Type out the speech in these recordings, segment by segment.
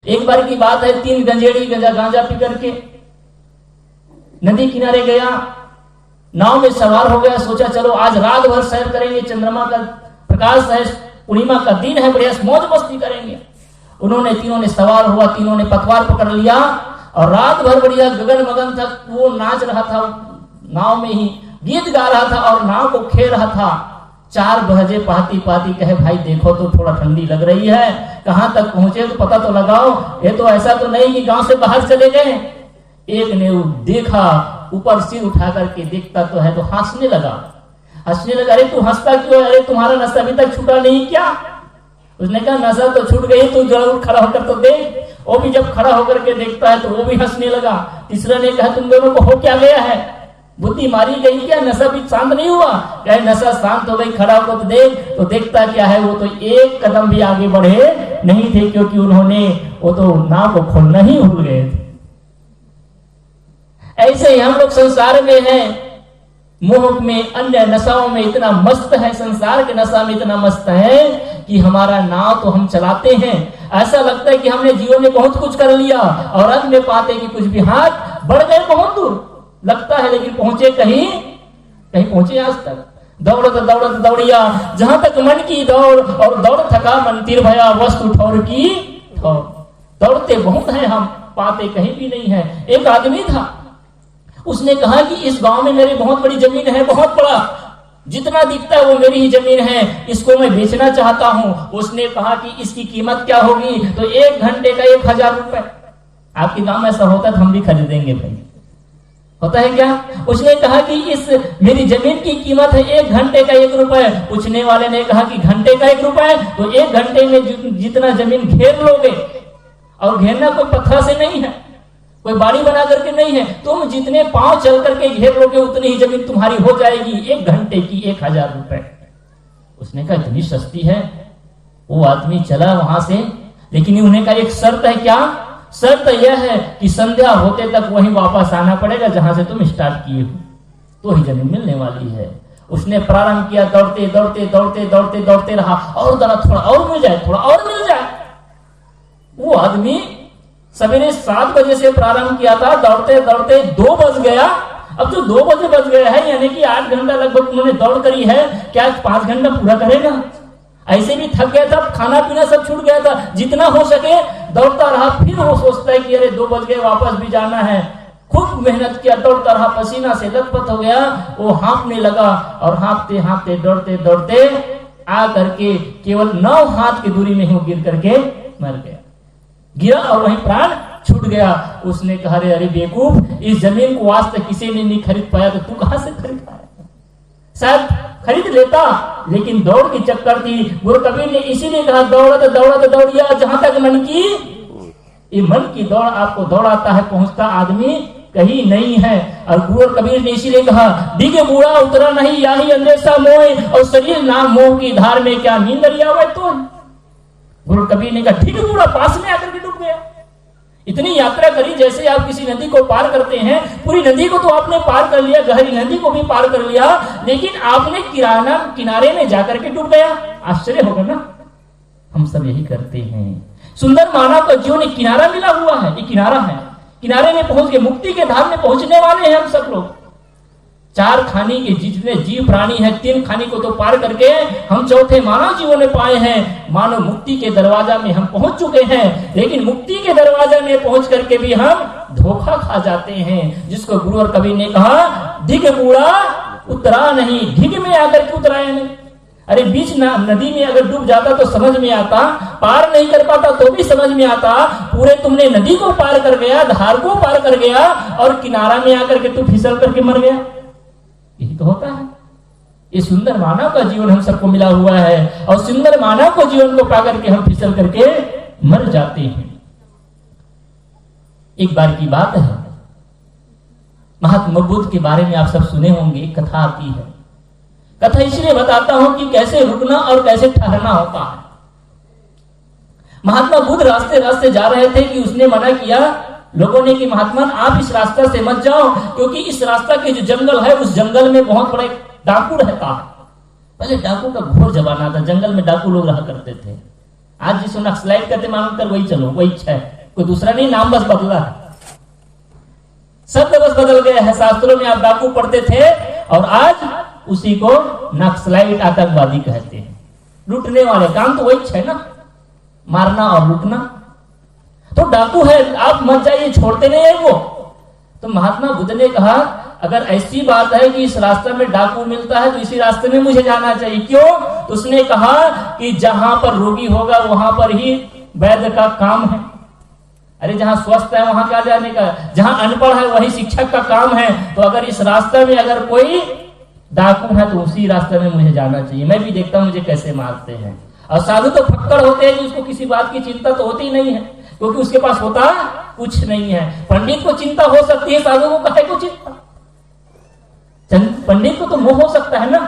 एक बार की बात है, 3 गंजेड़ी गांजा पी करके नदी किनारे गया, नाव में सवार हो गया, सोचा चलो आज रात भर सैर करेंगे, चंद्रमा का प्रकाश है, पूर्णिमा का दिन है, बढ़िया मौज मस्ती करेंगे। उन्होंने तीनों ने सवार हुआ, तीनों ने पतवार पकड़ लिया और रात भर बढ़िया गगन मगन था। वो नाच रहा था, नाव में ही गीत गा रहा था और नाव को खेल रहा था। 4 बजे पाती पाती कहे भाई देखो तो थोड़ा ठंडी लग रही है, कहां तक पहुंचे तो पता तो लगाओ, ये तो ऐसा तो नहीं कि गांव से बाहर चले गए। एक ने देखा, ऊपर सिर उठा करके देखता तो है, तो हंसने लगा। अरे तू हंसता क्यों? अरे तुम्हारा नशा अभी तक छूटा नहीं क्या? उसने कहा नशा तो छूट गई, तू जरूर खड़ा होकर तो देख। वो भी जब खड़ा होकर के देखता है तो वो भी हंसने लगा। तीसरा ने कहा तुम दोनों को हो क्या गया है, बुद्धि मारी गई क्या? नशा भी शांत नहीं हुआ? कहे नशा शांत हो गई, खड़ा होकर तो देख। तो देखता क्या है, वो तो एक कदम भी आगे बढ़े नहीं थे, क्योंकि उन्होंने वो तो नाव को खोलना ही भूल गए थे। ऐसे ही हम लोग संसार में हैं, मोह में, अन्य नशाओं में इतना मस्त है, संसार के नशा में इतना मस्त है कि हमारा नाव तो हम चलाते हैं, ऐसा लगता है कि हमने जीवन में बहुत कुछ कर लिया और अंत में पाते कि कुछ भी हाथ बढ़ गए बहुत दूर लगता है, लेकिन पहुंचे कहीं पहुंचे आज तक। दौड़त दौड़िया जहां तक मन की दौड़, और दौड़ थका मन तीर भया वस्तु ठौर की ठौर। दौड़ते बहुत हैं हम, पाते कहीं भी नहीं है। एक आदमी था, उसने कहा कि इस गांव में मेरी बहुत बड़ी जमीन है, बहुत बड़ा, जितना दिखता है वो मेरी ही जमीन है, इसको मैं बेचना चाहता हूं। उसने कहा कि इसकी कीमत क्या होगी? तो 1 घंटे का 1000 रुपए। आपके गांव में ऐसा होता तो हम भी खरीदेंगे भाई, होता है क्या? उसने कहा कि इस मेरी जमीन की कीमत है 1 घंटे का 1 रुपए। पूछने वाले ने कहा कि घंटे का 1 रुपए, तो 1 घंटे में जितना जमीन घेर लोगे, और घेरना कोई पत्थर से नहीं है, कोई बाड़ी बना करके नहीं है, तुम जितने पांव चल करके घेर लोगे उतनी ही जमीन तुम्हारी हो जाएगी, 1 घंटे की 1000 रुपए। उसने कहा इतनी सस्ती है। वो आदमी चला वहां से, लेकिन उन्हें का एक शर्त है। क्या शर्त? यह है कि संध्या होते तक वहीं वापस आना पड़ेगा जहां से तुम स्टार्ट किए हो, तो ही जमीन मिलने वाली है। उसने प्रारंभ किया, दौड़ते रहा, और थोड़ा और मिल जाए, थोड़ा और मिल जाए। वो आदमी सवेरे 7 बजे से प्रारंभ किया था, दौड़ते 2 बज गया। अब जो 2 बजे बज गया है, यानी कि 8 घंटा लगभग उन्होंने दौड़ करी है, क्या 5 घंटा पूरा करेगा? ऐसे भी थक गया था, खाना पीना सब छूट गया था, जितना हो सके दौड़ता रहा। फिर वो सोचता है कि अरे 2 बज गए, वापस भी जाना है। खूब मेहनत किया, दौड़ता रहा, पसीना से लथपथ हो गया। वो हाँफने लगा और हाँफते दौड़ते आ करके केवल 9 हाथ की दूरी में वो गिर करके मर गया। गिरा और वहीं प्राण छूट गया। उसने कहा अरे बेवकूफ, इस जमीन को आज तक किसी ने नहीं खरीद पाया, तो तू कहां से खरीद पाया? शायद खरीद लेता, लेकिन दौड़ की चक्कर थी। गुरु कबीर ने इसीलिए कहा दौड़त दौड़िया जहां तक मन की। ये मन की दौड़ आपको दौड़ाता है, पहुंचता आदमी कहीं नहीं है। और गुरु कबीर ने इसीलिए कहा डिगे बूढ़ा उतरा नहीं, याही अंदेशा मोह, और शरीर नाम मोह की धार में क्या नींद लिया हुआ तो। गुरु कबीर ने कहा ठीक बूढ़ा पास में आकर के डूब गया। इतनी यात्रा करी जैसे आप किसी नदी को पार करते हैं, पूरी नदी को तो आपने पार कर लिया, गहरी नदी को भी पार कर लिया, लेकिन आपने किनारे में जाकर के डूब गया। आश्चर्य होगा ना? हम सब यही करते हैं। सुंदर मानव का जीवन एक किनारा मिला हुआ है, एक किनारा है, किनारे में पहुंच के मुक्ति के धाम में पहुंचने वाले हैं हम सब लोग। 4 खानी के जितने जीव प्राणी हैं, 3 खानी को तो पार करके हम 4थे मानव जीवन में पाए हैं। मानव मुक्ति के दरवाजा में हम पहुंच चुके हैं, लेकिन मुक्ति के दरवाजा में पहुंच करके भी हम धोखा खा जाते हैं, जिसको गुरु और कबीर ने कहा ढिग बूढ़ा उतरा नहीं। ढिग में आकर के उतराया नहीं। अरे बीच नदी में अगर डूब जाता तो समझ में आता, पार नहीं कर पाता तो भी समझ में आता। पूरे तुमने नदी को पार कर गया, धार को पार कर गया, और किनारा में आकर के तू फिसल करके मर गया। यही तो होता है। ये सुंदर मानव का जीवन हम सबको मिला हुआ है, और सुंदर मानव को जीवन को पाकर के हम फिसल करके मर जाते हैं। एक बार की बात है, महात्मा बुद्ध के बारे में आप सब सुने होंगे। एक कथा आती है, कथा इसलिए बताता हूं कि कैसे रुकना और कैसे ठहरना होता है। महात्मा बुद्ध रास्ते रास्ते जा रहे थे कि उसने मना किया लोगों ने कि महात्मा आप इस रास्ता से मत जाओ, क्योंकि इस रास्ता के जो जंगल है उस जंगल में बहुत बड़ा डाकू रहता है। पहले डाकू का घोर जमाना था, जंगल में डाकू लोग रहा करते थे। आज जिसको नक्सलाइट कहते मालूम कर, वही चलो, वही है। कोई दूसरा नहीं, नाम बस बदला है, शब्द बस बदल गया है। शास्त्रों में आप डाकू पढ़ते थे और आज उसी को नक्सलाइट आतंकवादी कहते हैं। लूटने वाले काम तो वही है ना, मारना और लूटना। तो डाकू है, आप मत जाइए, छोड़ते नहीं है वो। तो महात्मा बुद्ध ने कहा अगर ऐसी बात है कि इस रास्ते में डाकू मिलता है तो इसी रास्ते में मुझे जाना चाहिए। क्यों? तो उसने कहा कि जहां पर रोगी होगा वहां पर ही वैद्य का काम है। अरे जहां स्वस्थ है वहां क्या जाने का, जहां अनपढ़ है वही शिक्षक का काम है। तो अगर इस रास्ते में अगर कोई डाकू है तो उसी रास्ते में मुझे जाना चाहिए। मैं भी देखता हूं मुझे कैसे मारते हैं। और साधु तो फक्कड़ होते हैं, उसको किसी बात की चिंता तो होती नहीं है, क्योंकि उसके पास होता कुछ नहीं है। पंडित को चिंता हो सकती है, साधु को काहे को चिंता? पंडित को तो मोह हो सकता है ना।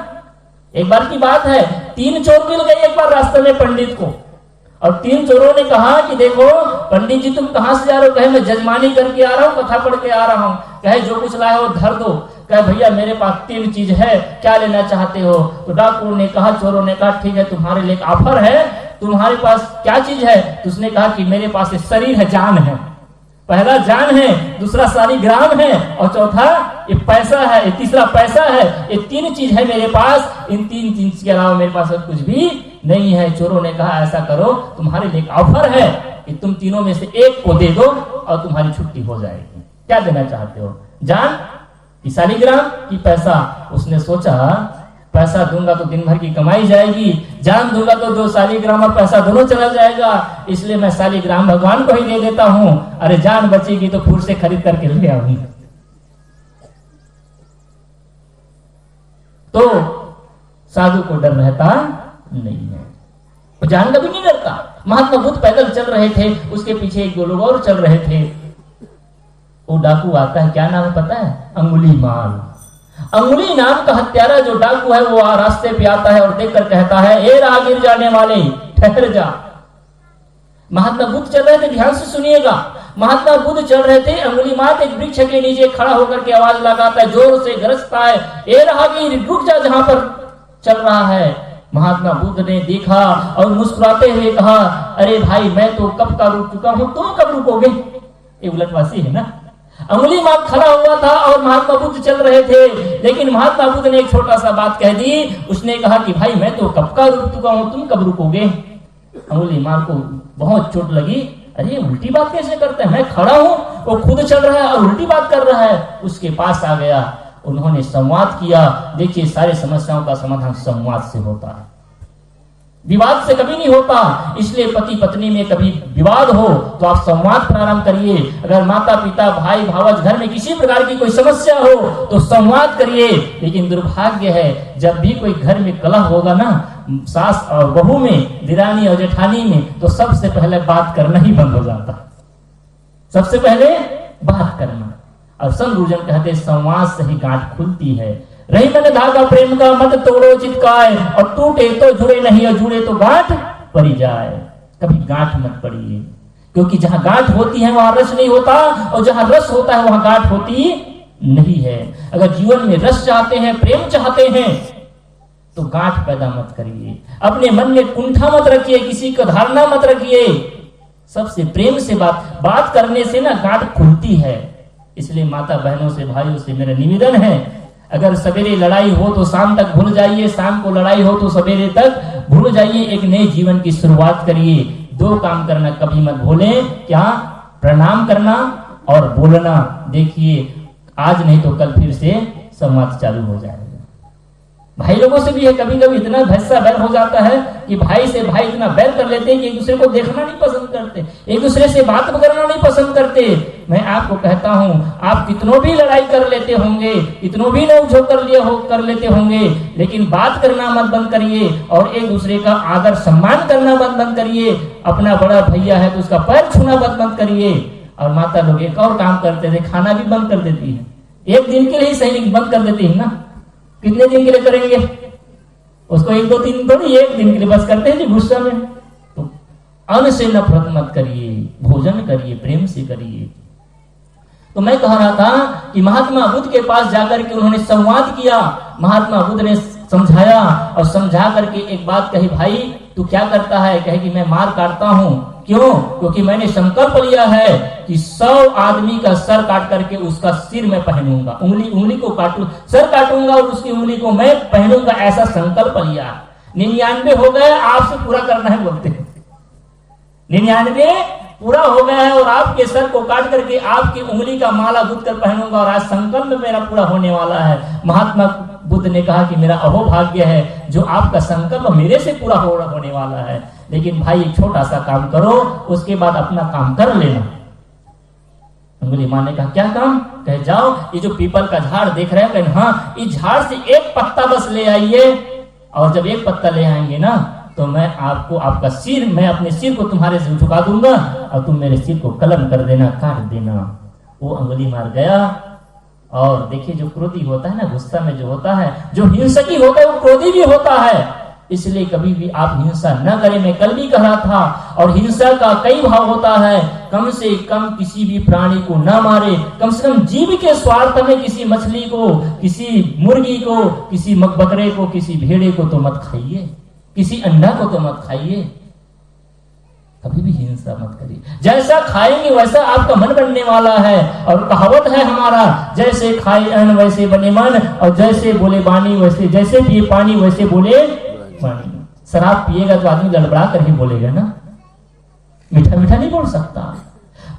एक बार की बात है, 3 चोर मिल गए एक बार रास्ते में पंडित को, और 3 चोरों ने कहा कि देखो पंडित जी तुम कहां से जा रहे हो? कहे मैं जजमानी करके आ रहा हूं, कथा पढ़ के आ रहा हूं। कहे जो कुछ लाए हो धर दो। कहे भैया मेरे पास 3 चीज है, क्या लेना चाहते हो? तो डाकू ने कहा, चोरों ने कहा ठीक है तुम्हारे लिए एक ऑफर है, तुम्हारे पास क्या चीज है? तो उसने कहा कि मेरे पास एक शरीर है, जान है। पहला जान है, दूसरा शालिग्राम है, और चौथा ये पैसा है, ये तीसरा पैसा है। ये 3 चीज है मेरे पास, इन 3 चीज के अलावा मेरे पास कुछ भी नहीं है। चोरों ने कहा ऐसा करो, तुम्हारे लिए एक ऑफर है कि तुम तीनों में से एक को दे दो और तुम्हारी छुट्टी हो जाएगी। क्या देना चाहते हो? जान कि शालिग्राम की पैसा? उसने सोचा पैसा दूंगा तो दिन भर की कमाई जाएगी, जान दूंगा तो 2 शालिग्राम और पैसा दोनों चला जाएगा, इसलिए मैं शालिग्राम भगवान को ही दे देता हूं। अरे जान बचेगी तो फूल से खरीद करके ले आऊंगा। तो साधु को डर रहता नहीं है, वो जान कभी नहीं डरता। महात्मा बुद्ध पैदल चल रहे थे, उसके पीछे 1-2 लोग और चल रहे थे। वो डाकू आता है, क्या नाम है पता है? अंगुलीमाल। अंगुली नाम का हत्यारा जो डाकू है वो रास्ते पे आता है और देखकर कहता है ए राह गिर जाने वाले ठहर जा। महात्मा बुद्ध चल रहे थे, ध्यान से सुनिएगा। महात्मा बुद्ध चल रहे थे, अंगुलीमाल एक वृक्ष के नीचे खड़ा होकर के आवाज लगाता है, जोर से गरजता है ए राहगीर रुक जा जहां पर चल रहा है। महात्मा बुद्ध ने देखा और मुस्कुराते हुए कहा अरे भाई मैं तो कब का रुक चुका हूं, तुम कब रुकोगे? ये उलटवासी है ना। अंगुलीमाल खड़ा हुआ था और महात्मा बुद्ध चल रहे थे, लेकिन महात्मा बुद्ध ने एक छोटा सा बात कह दी। उसने कहा कि भाई मैं तो कब का रुक चुका हूं, तुम कब रुकोगे? अंगुलीमाल को बहुत चोट लगी। अरे उल्टी बात कैसे करते हैं, मैं खड़ा हूं, वो खुद चल रहा है और उल्टी बात कर रहा है। उसके पास आ गया, उन्होंने संवाद किया। देखिए सारे समस्याओं का समाधान संवाद से होता है, विवाद से कभी नहीं होता। इसलिए पति पत्नी में कभी विवाद हो तो आप संवाद प्रारंभ करिए। अगर माता पिता भाई भावज घर में किसी प्रकार की कोई समस्या हो तो संवाद करिए। लेकिन दुर्भाग्य है जब भी कोई घर में कलह होगा ना, सास और बहू में, दिरानी और जेठानी में, तो सबसे पहले बात करना ही बंद हो जाता। सबसे पहले बात करना। और संत गुरुजन कहते संवाद से ही गांठ खुलती है। रही मन धागा प्रेम का मत तोड़ो चितकाए, और टूटे तो जुड़े नहीं और जुड़े तो गांठ पड़ी जाए। कभी गांठ मत पड़िए, क्योंकि जहां गांठ होती है वहां रस नहीं होता, और जहां रस होता है वहां गांठ होती नहीं है। अगर जीवन में रस चाहते हैं, प्रेम चाहते हैं, तो गांठ पैदा मत करिए। अपने मन में कुंठा मत रखिए, किसी को धारणा मत रखिए। सबसे प्रेम से बात करने से ना गांठ खुलती है। इसलिए माता बहनों से, भाइयों से मेरा निवेदन है, अगर सवेरे लड़ाई हो तो शाम तक भूल जाइए, शाम को लड़ाई हो तो सवेरे तक भूल जाइए। एक नए जीवन की शुरुआत करिए। 2 काम करना कभी मत भूलें, क्या? प्रणाम करना और बोलना। देखिए आज नहीं तो कल फिर से संवाद चालू हो जाएगा। भाई लोगों से भी है, कभी कभी इतना भैंसा बैर हो जाता है कि भाई से भाई इतना बैर कर लेते हैं कि एक दूसरे को देखना नहीं पसंद करते, एक दूसरे से बात करना नहीं पसंद करते। मैं आपको कहता हूं, आप कितनों भी लड़ाई कर लेते होंगे, कितनों भी नोक-झोंक कर लेते होंगे, लेकिन बात करना मत बंद करिए और एक दूसरे का आदर सम्मान करना मत बंद करिए। अपना बड़ा भैया है तो उसका पैर छूना मत बंद करिए। और माता लोग एक और काम करते थे, खाना भी बंद कर देती है। एक दिन के लिए सही बंद कर देती है ना, कितने दिन के लिए करेंगे उसको? 1, 2, 3 थोड़ी, एक दिन के लिए बस करते हैं जी गुस्सा में। तो अन्न से नफरत मत करिए, भोजन करिए, प्रेम से करिए। तो मैं कह रहा था कि महात्मा बुद्ध के पास जाकर के उन्होंने संवाद किया। महात्मा बुद्ध ने समझाया और समझा करके एक बात कही, भाई तू क्या करता है? कहे कि मैं मार काटता हूं। क्यों? क्योंकि मैंने संकल्प लिया है कि 100 आदमी का सर काट करके उसका सिर मैं पहनूंगा, उंगली को काटू, सर काटूंगा और उसकी उंगली को मैं पहनूंगा, ऐसा संकल्प लिया। 99 हो गए, आपसे पूरा करना है बोलते हैं। 99 पूरा हो गया है और आपके सर को काट करके आपकी उंगली का माला गुथ कर पहनूंगा और आज संकल्प मेरा पूरा होने वाला है। महात्मा बुद्ध ने कहा कि मेरा अहोभाग्य है जो आपका संकल्प मेरे से पूरा होने वाला है। लेकिन भाई एक छोटा सा काम करो, उसके बाद अपना काम कर लेना। अंगुली माँ ने कहा क्या काम? कहे जाओ ये जो पीपल का झाड़ देख रहे हैं, कहे हाँ, इस झाड़ से एक पत्ता बस ले आइए और जब एक पत्ता ले आएंगे ना तो मैं आपको आपका सिर, मैं अपने सिर को तुम्हारे से झुका दूंगा और तुम मेरे सिर को कलम कर देना, काट देना। वो अंगुली मार गया। और देखिए जो क्रोधी होता है ना, गुस्सा में जो होता है, जो हिंसकी होता है वो क्रोधी भी होता है। इसलिए कभी भी आप हिंसा न करें। मैं कल भी कह रहा था। और हिंसा का कई भाव होता है। कम से कम किसी भी प्राणी को न मारे, कम से कम जीव के स्वार्थ में किसी मछली को, किसी मुर्गी को, किसी बकरे को, किसी भेड़े को तो मत खाइए, किसी अंडा को तो मत खाइए। कभी भी हिंसा मत करिए। जैसा खाएंगे वैसा आपका मन बनने वाला है। और कहावत है हमारा, जैसे खाए अन्न वैसे बने मन, और जैसे बोले बानी वैसे, जैसे पिए पानी वैसे बोले पानी। शराब पिएगा तो आदमी लड़बड़ा कर ही बोलेगा ना, मीठा मीठा नहीं बोल सकता।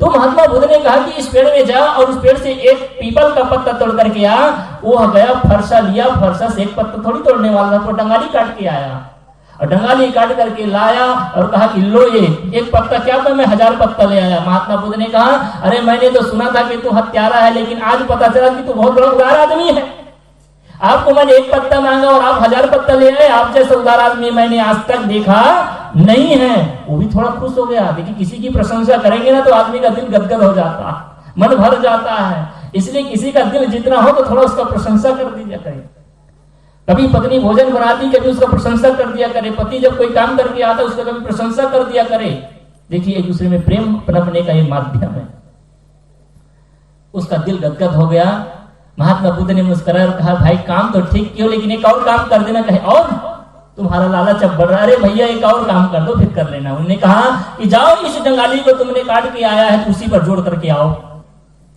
तो महात्मा बुद्ध ने कहा कि इस पेड़ में जा और उस पेड़ से एक पीपल का पत्ता तोड़ करके आ। वो गया, फरसा लिया, फरसा से एक पत्ता थोड़ी तोड़ने वाला था, तो डंगाली काट के आया और डंगाली काट करके लाया और कहा कि लो ये एक पत्ता क्या था, मैं 1000 पत्ता ले आया। महात्मा बुद्ध ने कहा अरे मैंने तो सुना था कि तू हत्यारा है, लेकिन आज पता चला कि तू बहुत बड़ा उदार आदमी है। आपको मैंने एक पत्ता मांगा और आप 1000 पत्ता ले आए। आप जैसा उदार आदमी मैंने आज तक देखा नहीं है। वो भी थोड़ा खुश हो गया। देखिए किसी की प्रशंसा करेंगे ना तो आदमी का दिल गदगद हो जाता है, मन भर जाता है। इसलिए किसी का दिल जितना हो तो थोड़ा उसका प्रशंसा कर दीजिए करें। कभी पत्नी भोजन बनाती, कभी उसका प्रशंसा कर दिया करे। पति जब कोई काम करके आता उसका कभी प्रशंसा कर दिया करे। देखिए एक दूसरे में प्रेम पनपने का ये माध्यम है। उसका दिल गदगद हो गया। महात्मा बुद्ध ने मुस्कुराया और कहा भाई काम तो ठीक क्यों, लेकिन एक और काम कर देना। कहे और तुम्हारा लालच अब बढ़ रहा है। अरे भैया एक और काम कर दो, फिर कर लेना। उन्होंने कहा कि जाओ इस डंगाली को तुमने काट के आया है तो उसी पर जोड़ करके आओ,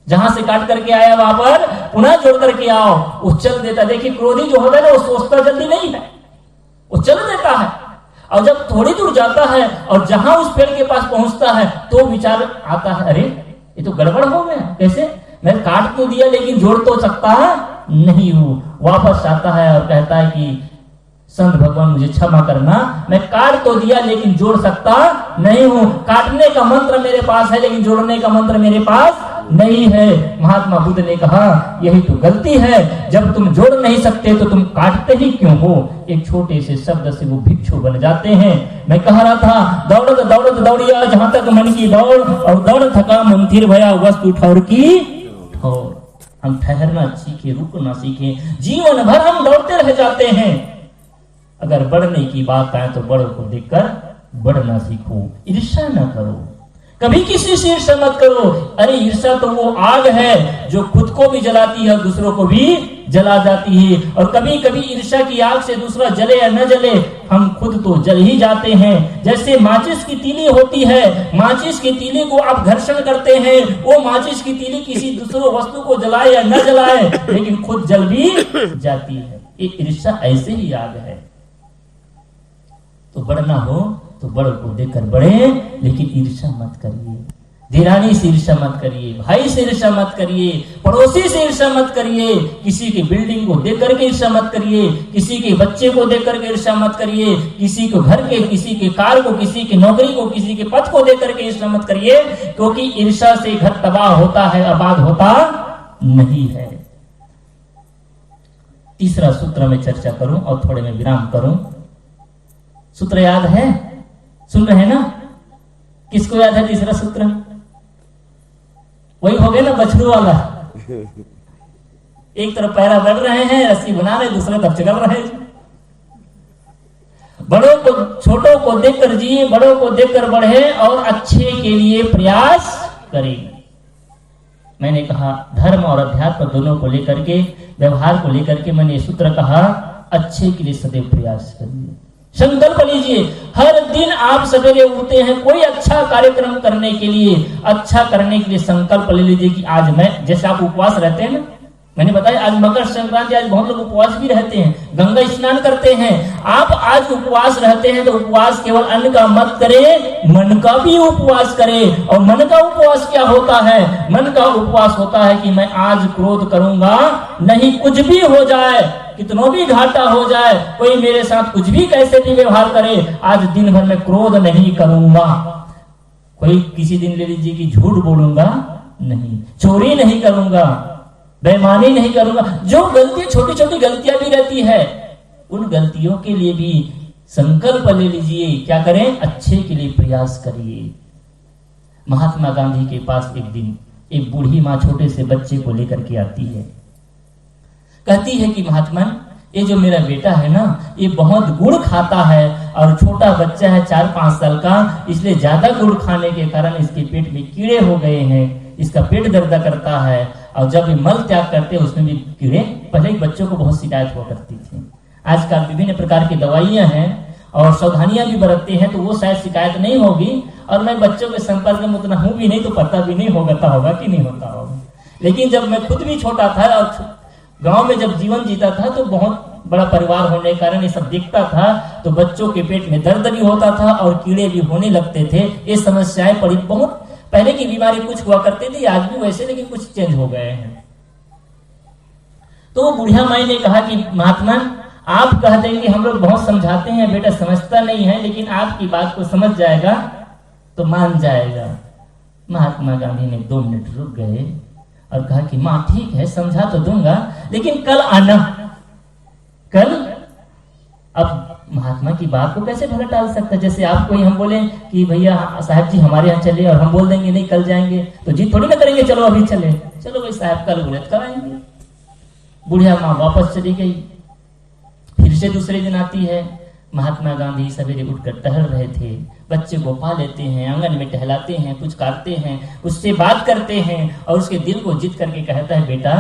जहां से काट करके आया वहां पर पुनः जोड़ करके आओ। वो चल देता। देखिए क्रोधी जो होता है ना वो सोचता जल्दी नहीं है, वो चल देता है। और जब थोड़ी दूर जाता है और जहां उस पेड़ के पास पहुंचता है तो विचार आता है अरे ये तो गड़बड़ हो गया। कैसे? मैं काट तो दिया लेकिन जोड़ तो सकता नहीं हूं। वापस आता है और कहता है कि संत भगवान मुझे क्षमा करना, मैं काट तो दिया लेकिन जोड़ सकता नहीं हूं। काटने का मंत्र मेरे पास है लेकिन जोड़ने का मंत्र मेरे पास नहीं है। महात्मा बुद्ध ने कहा यही तो गलती है। जब तुम जोड़ नहीं सकते तो तुम काटते ही क्यों हो? एक छोटे से शब्द से वो भिक्षु बन जाते हैं। मैं कह रहा था दौड़त दौड़त दौड़िया जहां तक मन की दौड़, और दौड़ थका मन थिर भया वस्तु ठौर की ठौर। हम ठहरना सीखे, रुकना सीखे। जीवन भर हम दौड़ते रह जाते हैं। अगर बढ़ने की बात आए तो बड़ों को देखकर बढ़ना सीखो। ईर्ष्या न करो, कभी किसी से ईर्ष्या मत करो। अरे ईर्ष्या तो वो आग है जो खुद को भी जलाती है, दूसरों को भी जला जाती है। और कभी कभी ईर्ष्या की आग से दूसरा जले या न जले, हम खुद तो जल ही जाते हैं। जैसे माचिस की तीली होती है, माचिस की तीली को आप घर्षण करते हैं, वो माचिस की तीली किसी दूसरे वस्तु को जलाए या न जलाए लेकिन खुद जल भी जाती है। ये ईर्ष्या ऐसे ही आग है। तो बढ़ना हो तो बड़ों को देखकर बढ़े, लेकिन ईर्ष्या मत करिए। दिरानी से ईर्ष्या मत करिए, भाई से ईर्ष्या मत करिए, पड़ोसी से ईर्ष्या मत करिए, किसी की बिल्डिंग को देख करके ईर्ष्या मत करिए, किसी के बच्चे को देख करके ईर्ष्या मत करिए, किसी को घर के, किसी के कार को, किसी की नौकरी को, किसी के पद को देख करके ईर्ष्या मत करिए। क्योंकि ईर्ष्या से घर तबाह होता है, आबाद होता नहीं है। तीसरा सूत्र में चर्चा करूं और थोड़े में विराम करूं। सूत्र याद है? सुन रहे हैं ना? किसको याद है तीसरा सूत्र? वही हो गया ना बछड़ू वाला। एक तरफ पैरा बढ़ रहे हैं, रस्सी बना रहे, दूसरे तरफ चल रहे हैं। बड़ों को, छोटों को देखकर जिए, बड़ों को देखकर बढ़े और अच्छे के लिए प्रयास करें। मैंने कहा धर्म और अध्यात्म दोनों को लेकर के, व्यवहार को लेकर के मैंने सूत्र कहा अच्छे के लिए सदैव प्रयास करिए। संकल्प लीजिए, हर दिन आप सवेरे उठते हैं कोई अच्छा कार्यक्रम करने के लिए, अच्छा करने के लिए संकल्प ले लीजिए कि आज मैं, जैसे आप उपवास रहते हैं ना, मैंने बताया आज मकर संक्रांति, आज बहुत लोग उपवास भी रहते हैं, गंगा स्नान करते हैं। आप आज उपवास रहते हैं तो उपवास केवल अन्न का मत करें, मन का भी उपवास करें। और मन का उपवास क्या होता है? मन का उपवास होता है कि मैं आज क्रोध करूंगा नहीं, कुछ भी हो जाए, कितना भी घाटा हो जाए, कोई मेरे साथ कुछ भी कैसे भी व्यवहार करे, आज दिन भर में क्रोध नहीं करूंगा। कोई किसी दिन ले लीजिए कि झूठ बोलूंगा नहीं, चोरी नहीं करूंगा, बेईमानी नहीं करूंगा। जो गलती, छोटी छोटी गलतियां भी रहती है, उन गलतियों के लिए भी संकल्प ले लीजिए। क्या करें? अच्छे के लिए प्रयास करिए। महात्मा गांधी के पास एक दिन एक बूढ़ी माँ छोटे से बच्चे को लेकर के आती है, कहती है कि महात्मा, ये जो मेरा बेटा है ना, ये बहुत गुड़ खाता है और छोटा बच्चा है 4-5 साल का, इसलिए ज्यादा गुड़ खाने के कारण इसके पेट में कीड़े हो गए हैं, इसका पेट दर्द करता है। और जब ये मल त्याग करते हैं उसमें भी कीड़े, पहले बच्चों को बहुत शिकायत हुआ करती थी। आजकल विभिन्न प्रकार की दवाइयां हैं और सावधानियां भी बरतते हैं, तो वो शायद शिकायत नहीं होगी। और मैं बच्चों के संपर्क में उतना हूं भी नहीं, तो पता भी नहीं होगा कि नहीं होता होगा। लेकिन जब मैं खुद भी छोटा था और गांव में जब जीवन जीता था, तो बहुत बड़ा परिवार होने के कारण ये सब दिखता था, तो बच्चों के पेट में दर्द भी होता था और कीड़े भी होने लगते थे। ये समस्याएं पड़ी, बहुत पहले की बीमारी कुछ हुआ करती थी, आज भी वैसे, लेकिन कुछ चेंज हो गए हैं। तो बुढ़िया माई ने कहा कि महात्मा, आप कह देंगे, हम लोग बहुत समझाते हैं, बेटा समझता नहीं है, लेकिन आपकी बात को समझ जाएगा तो मान जाएगा। महात्मा गांधी ने 2 मिनट रुक गए और कहा कि माँ ठीक है, समझा तो दूंगा, लेकिन कल आना। कल? अब महात्मा की बात को कैसे भला टाल सकता? जैसे आपको हम बोले कि भैया साहब जी हमारे यहाँ चले, और हम बोल देंगे नहीं कल जाएंगे, तो जीत थोड़ी ना करेंगे, चलो अभी चले, चलो भाई साहब कल बोले कल आएंगे। बुढ़िया माँ वापस चली गई। फिर से दूसरे दिन आती है। महात्मा गांधी सवेरे उठकर टहल रहे थे, बच्चे को पा लेते हैं, आंगन में टहलाते हैं, कुछ काटते हैं, उससे बात करते हैं और उसके दिल को जीत करके कहता है, बेटा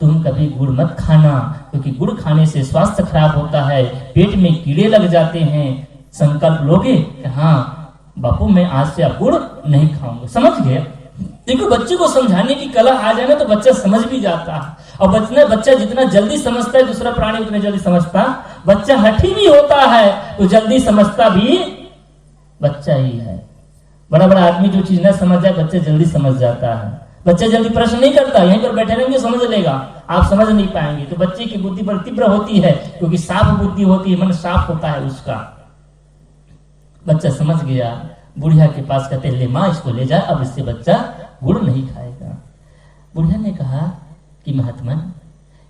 तुम कभी गुड़ मत खाना, क्योंकि गुड़ खाने से स्वास्थ्य खराब होता है, पेट में कीड़े लग जाते हैं। संकल्प लोगे? हाँ बापू, मैं आज से अब गुड़ नहीं खाऊंगा। समझ गया? देखो, बच्चे को समझाने की कला आ जाए ना तो बच्चा समझ भी जाता है। और बच्चा जितना जल्दी समझता है, दूसरा प्राणी उतने जल्दी समझता। बच्चा हठी भी होता है तो जल्दी समझता भी बच्चा ही है। बड़ा बड़ा आदमी जो चीज न समझ जाए, बच्चा जल्दी समझ जाता है। बच्चा जल्दी प्रश्न नहीं करता, यहीं पर बैठे रहेंगे समझ लेगा, आप समझ नहीं पाएंगे। तो बच्चे की बुद्धि बड़ी तीव्र होती है, क्योंकि साफ बुद्धि होती है, मन साफ होता है उसका। बच्चा समझ गया। बुढ़िया के पास कहते, ले माँ इसको ले जाए, अब इससे बच्चा गुड़ नहीं खाएगा। बुढ़िया ने कहा कि महात्मा,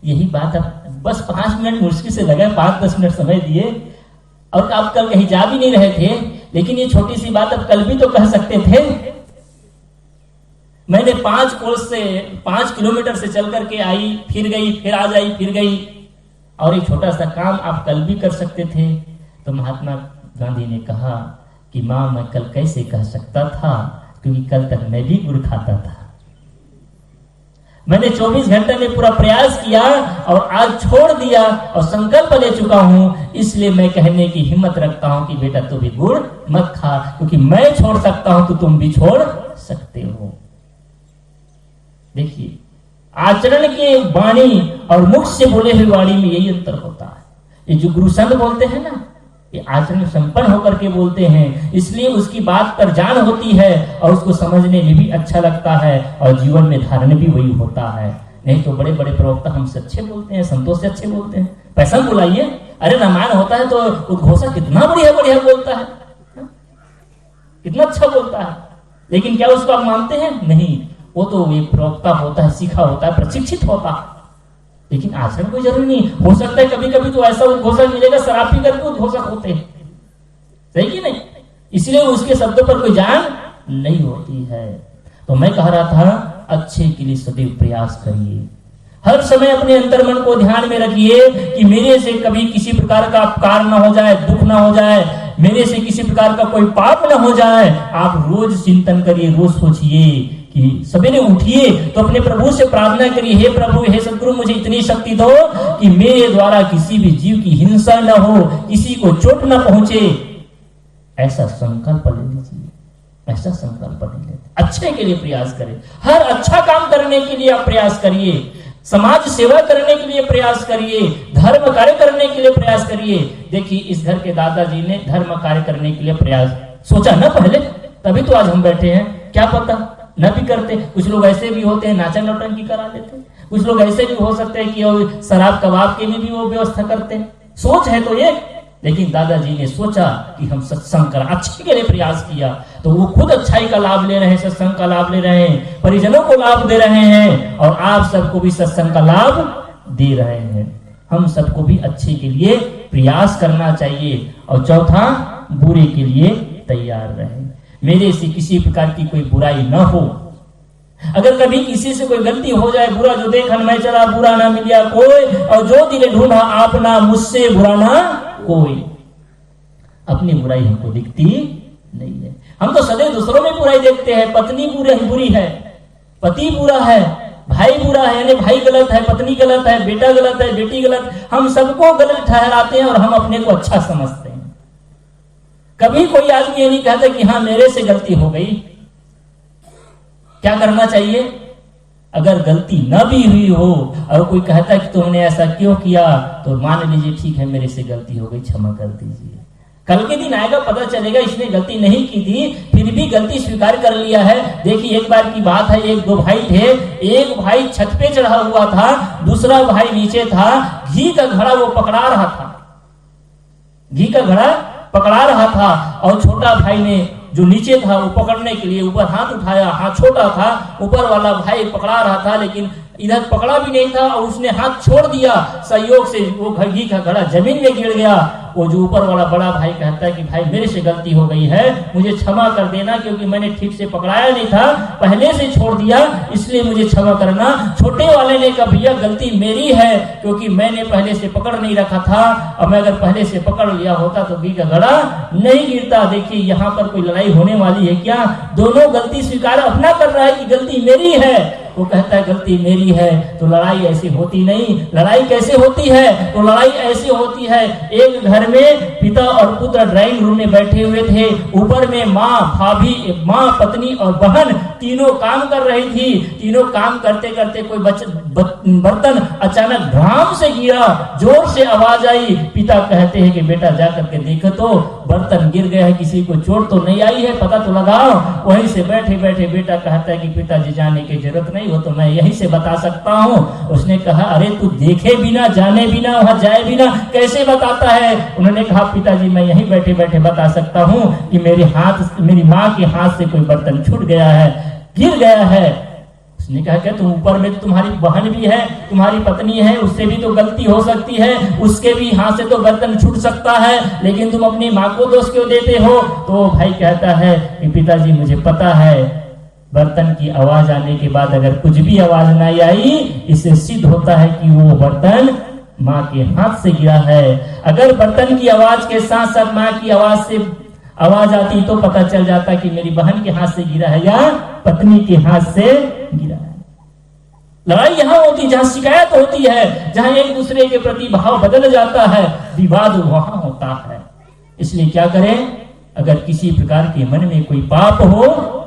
यही बात अब बस 5 मिनट मुश्किल से लगा, 5-10 मिनट समय दिए, और आप कल कहीं जा भी नहीं रहे थे, लेकिन ये छोटी सी बात अब कल भी तो कह सकते थे। मैंने 5 कोस से 5 किलोमीटर से चल करके आई, फिर गई, फिर आ जाई, फिर गई, और एक छोटा सा काम आप कल भी कर सकते थे। तो महात्मा गांधी ने कहा कि माँ, मैं कल कैसे कह सकता था, क्योंकि कल तक मैं भी गुड़ खाता था। मैंने 24 घंटे में पूरा प्रयास किया और आज छोड़ दिया और संकल्प ले चुका हूं, इसलिए मैं कहने की हिम्मत रखता हूं कि बेटा तू भी गुड़ मत खा, क्योंकि मैं छोड़ सकता हूं तो तुम भी छोड़ सकते हो। देखिए, आचरण के वाणी और मुख से बोले हुए वाणी में यही अंतर होता है। ये जो गुरु संत बोलते हैं ना, ये आचरण संपन्न होकर के बोलते हैं, इसलिए उसकी बात पर जान होती है और उसको समझने में भी अच्छा लगता है और जीवन में धारण भी वही होता है। नहीं तो बड़े बड़े प्रवक्ता हमसे अच्छे बोलते हैं, संतों से अच्छे बोलते हैं, पैसा बुलाइए, अरे रामायण होता है तो उद्घोषक कितना बढ़िया बढ़िया बोलता है, कितना अच्छा बोलता है, लेकिन क्या उसको आप मानते हैं? नहीं, वो तो एक प्रवक्ता होता है, सीखा होता है, प्रशिक्षित होता है, लेकिन आचरण कोई जरूरी नहीं। हो सकता है कभी कभी तो ऐसा उद्घोषक मिलेगा, शराब पी करके उद्घोषक होते हैं, सही कि नहीं? इसलिए उसके शब्दों पर कोई जान नहीं होती है। तो मैं कह रहा था, अच्छे के लिए सदैव प्रयास करिए। हर समय अपने अंतर्मन को ध्यान में रखिए कि मेरे से कभी किसी प्रकार का अपकार ना हो जाए, दुख ना हो जाए, मेरे से किसी प्रकार का कोई पाप ना हो जाए। आप रोज चिंतन करिए, रोज सोचिए कि सवेरे उठिए तो अपने प्रभु से प्रार्थना करिए, हे प्रभु, हे सदगुरु, मुझे इतनी शक्ति दो कि मेरे द्वारा किसी भी जीव की हिंसा न हो, किसी को चोट न पहुंचे। ऐसा संकल्प ले लीजिए, ऐसा संकल्प नहीं लेते। अच्छे के लिए प्रयास करें, हर अच्छा काम करने के लिए आप प्रयास करिए, समाज सेवा करने के लिए प्रयास करिए, धर्म कार्य करने के लिए प्रयास करिए। देखिए इस घर के दादाजी ने धर्म कार्य करने के लिए प्रयास सोचा ना पहले, तभी तो आज हम बैठे हैं। क्या पता न भी करते, कुछ लोग ऐसे भी होते हैं नाचा नौटंकी करा लेते, कुछ लोग ऐसे भी हो सकते हैं कि शराब कबाब के लिए भी वो व्यवस्था करते हैं। सोच है तो ये, लेकिन दादाजी ने सोचा कि हम सत्संग कर अच्छे के लिए प्रयास किया, तो वो खुद अच्छाई का लाभ ले रहे हैं, सत्संग का लाभ ले रहे हैं, परिजनों को लाभ दे रहे हैं, और आप सबको भी सत्संग का लाभ दे रहे हैं। हम सबको भी अच्छे के लिए प्रयास करना चाहिए। और चौथा, बुरे के लिए तैयार रहें। मेरे से किसी प्रकार की कोई बुराई न हो। अगर कभी किसी से कोई गलती हो जाए, बुरा जो देखन मैं चला, बुरा ना मिलिया कोई, और जो दिले ढूंढा आपना, मुझसे बुरा ना कोई। अपनी बुराई हमको दिखती नहीं है। हम तो सदैव दूसरों में बुराई देखते हैं। पत्नी बुरी है, पति बुरा है, भाई बुरा है, यानी भाई गलत है, पत्नी गलत है, बेटा गलत है, बेटी गलत, हम सबको गलत ठहराते हैं और हम अपने को अच्छा समझते हैं। कभी कोई आदमी ये नहीं कहता कि हाँ मेरे से गलती हो गई। क्या करना चाहिए? अगर गलती न भी हुई हो और कोई कहता है कि तुमने ऐसा क्यों किया, तो मान लीजिए ठीक है मेरे से गलती हो गई, क्षमा कर दीजिए। कल के दिन आएगा, पता चलेगा इसने गलती नहीं की थी, फिर भी गलती स्वीकार कर लिया है। देखिए एक बार की बात है, एक दो भाई थे, एक भाई छत पे चढ़ा हुआ था, दूसरा भाई नीचे था। घी का घड़ा वो पकड़ा रहा था, घी का घड़ा पकड़ा रहा था, और छोटा भाई ने जो नीचे था वो पकड़ने के लिए ऊपर हाथ उठाया। हाथ छोटा था, ऊपर वाला भाई पकड़ा रहा था, लेकिन इधर पकड़ा भी नहीं था और उसने हाथ छोड़ दिया। संयोग से वो घी का घड़ा जमीन में गिर गया। वो जो ऊपर वाला बड़ा भाई कहता है कि भाई मेरे से गलती हो गई है, मुझे क्षमा कर देना, क्योंकि मैंने ठीक से पकड़ाया नहीं था, पहले से छोड़ दिया, इसलिए मुझे क्षमा करना। छोटे वाले ने कहा भैया गलती मेरी है, क्योंकि मैंने पहले से पकड़ नहीं रखा था, और मैं अगर पहले से पकड़ लिया होता तो घी का घड़ा नहीं गिरता। देखिए यहाँ पर कोई लड़ाई होने वाली है क्या? दोनों गलती स्वीकार अपना कर रहा है कि गलती मेरी है। वो कहता है गलती मेरी है, तो लड़ाई ऐसी होती नहीं। लड़ाई कैसे होती है? तो लड़ाई ऐसी होती है, एक घर में पिता और पुत्र ड्राइंग रूम में बैठे हुए थे। ऊपर में माँ, भाभी, माँ, पत्नी और बहन तीनों काम कर रही थी। तीनों काम करते करते कोई बर्तन अचानक ध्यान से गिरा, जोर से आवाज आई। पिता कहते हैं कि बेटा जा करके देखो तो बर्तन गिर गया है, किसी को चोट तो नहीं आई है, पता तो लगाओ। वहीं से बैठे बैठे बेटा कहता है कि पिताजी जाने की जरूरत नहीं, वो तो मैं यहीं से बता सकता हूँ। उसने कहा अरे तू देखे बिना, जाने बिना, वहां जाए बिना कैसे बताता है? उन्होंने कहा पिताजी मैं यहीं बैठे बैठे बता सकता हूँ कि मेरी माँ के हाथ से कोई बर्तन छूट गया है, गिर गया है। उसने कहा कि तुम ऊपर में तो तुम्हारी बहन भी है, तुम्हारी पत्नी है, उससे भी तो गलती हो सकती है, उसके भी हाथ से तो बर्तन छूट सकता है, लेकिन तुम अपनी माँ को दोष क्यों देते हो? तो भाई कहता है कि पिताजी मुझे पता है, बर्तन की आवाज आने के बाद अगर कुछ भी आवाज नहीं आई, इससे सिद्ध होता है कि वो बर्तन माँ के हाथ से गिरा है। अगर बर्तन की आवाज के साथ साथ माँ की आवाज आती तो पता चल जाता कि मेरी बहन के हाथ से गिरा है या पत्नी के हाथ से गिरा है। लड़ाई यहाँ होती जहाँ शिकायत होती है, जहाँ एक दूसरे के प्रति भाव बदल जाता है, विवाद वहां होता है। इसलिए क्या करें? अगर किसी प्रकार के मन में कोई पाप हो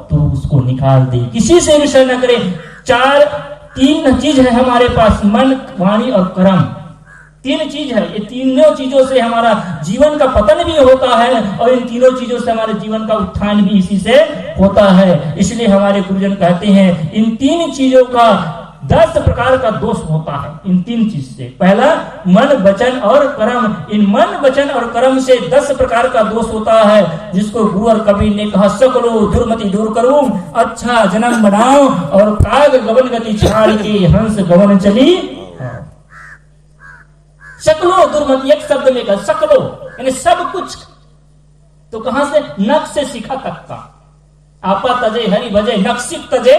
तो उसको निकाल दे, किसी से ईर्ष्या न करे। तीन चीज है हमारे पास, मन, वाणी और कर्म। तीन चीज है, ये तीनों चीजों से हमारा जीवन का पतन भी होता है, और इन तीनों चीजों से हमारे जीवन का उत्थान भी इसी से होता है। इसलिए हमारे गुरुजन कहते हैं इन तीन चीजों का 10 प्रकार का दोष होता है। इन तीन चीज से, पहला मन, वचन और कर्म। इन मन, वचन और कर्म से 10 प्रकार का दोष होता है, जिसको गुरु और कबीर ने कहा सकलो दुर्मति दूर करूं, अच्छा जन्म बनाओ और प्राग गगन गति छाड़ के हंस गगन चली। सकलो दुर्मति एक शब्द में कहा, सकलो यानी सब कुछ। तो कहां से? नख से शिखा तक का। आपा तजे हरि भजे, नक्सिक तजे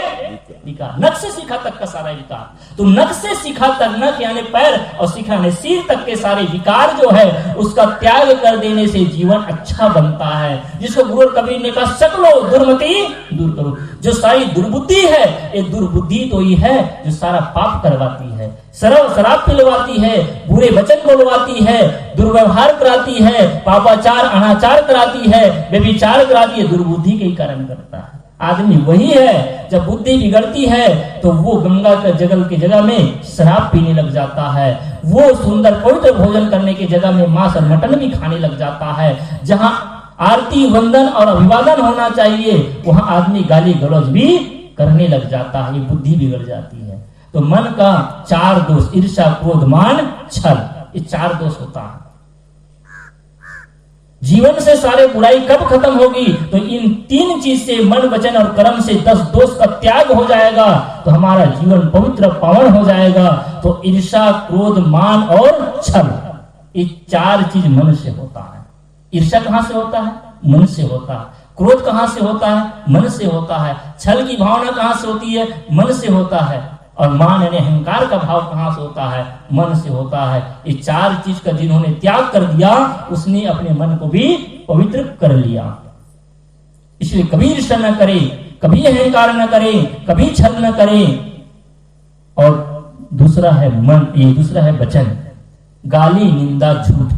विकार, नख से शिखा तक का सारा विकार। तो नख से शिखा तक, नख यानी पैर और शिखा यानी सिर तक के सारे विकार जो है उसका त्याग कर देने से जीवन अच्छा बनता है। जिसको गुरु कबीर ने कहा सकलो दुर्मति दूर करो। जो सारी दुर्बुद्धि है, ये दुर्बुद्धि तो ही है जो सारा पाप करवाती है, शराब पिलवाती है, बुरे वचन बोलवाती है, दुर्व्यवहार कराती है, पापाचार अनाचार कराती है, व्यभिचार कराती है, दुर्बुद्धि के ही कारण करता है। आदमी वही है जब बुद्धि बिगड़ती है तो वो गंगा के जगल की जगह में शराब पीने लग जाता है, वो सुंदर पवित्र भोजन करने की जगह में मांस और मटन भी खाने लग जाता है। जहां आरती वंदन और अभिवादन होना चाहिए वहां आदमी गाली गलौज भी करने लग जाता है। ये बुद्धि बिगड़ जाती है। तो मन का 4 दोष, ईर्ष्या क्रोध मान छल, ये 4 दोष होता है। जीवन से सारे बुराई कब खत्म होगी? तो इन 3 चीज से, मन वचन और कर्म से 10 दोष का त्याग हो जाएगा तो हमारा जीवन पवित्र पावन हो जाएगा। तो ईर्ष्या क्रोध मान और छल, ये 4 चीज मन से होता है। ईर्ष्या कहां से होता है? मन से होता है। क्रोध कहां से होता है? मन से होता है। छल की भावना कहां से होती है? मन से होता है। और मान यानी अहंकार का भाव कहां से होता है? मन से होता है। ये 4 चीज का जिन्होंने त्याग कर दिया उसने अपने मन को भी पवित्र कर लिया। इसलिए कभी ईर्ष्या न करे, कभी अहंकार न करे, कभी छल न करे। और दूसरा है मन, ये दूसरा है वचन, गाली निंदा झूठ।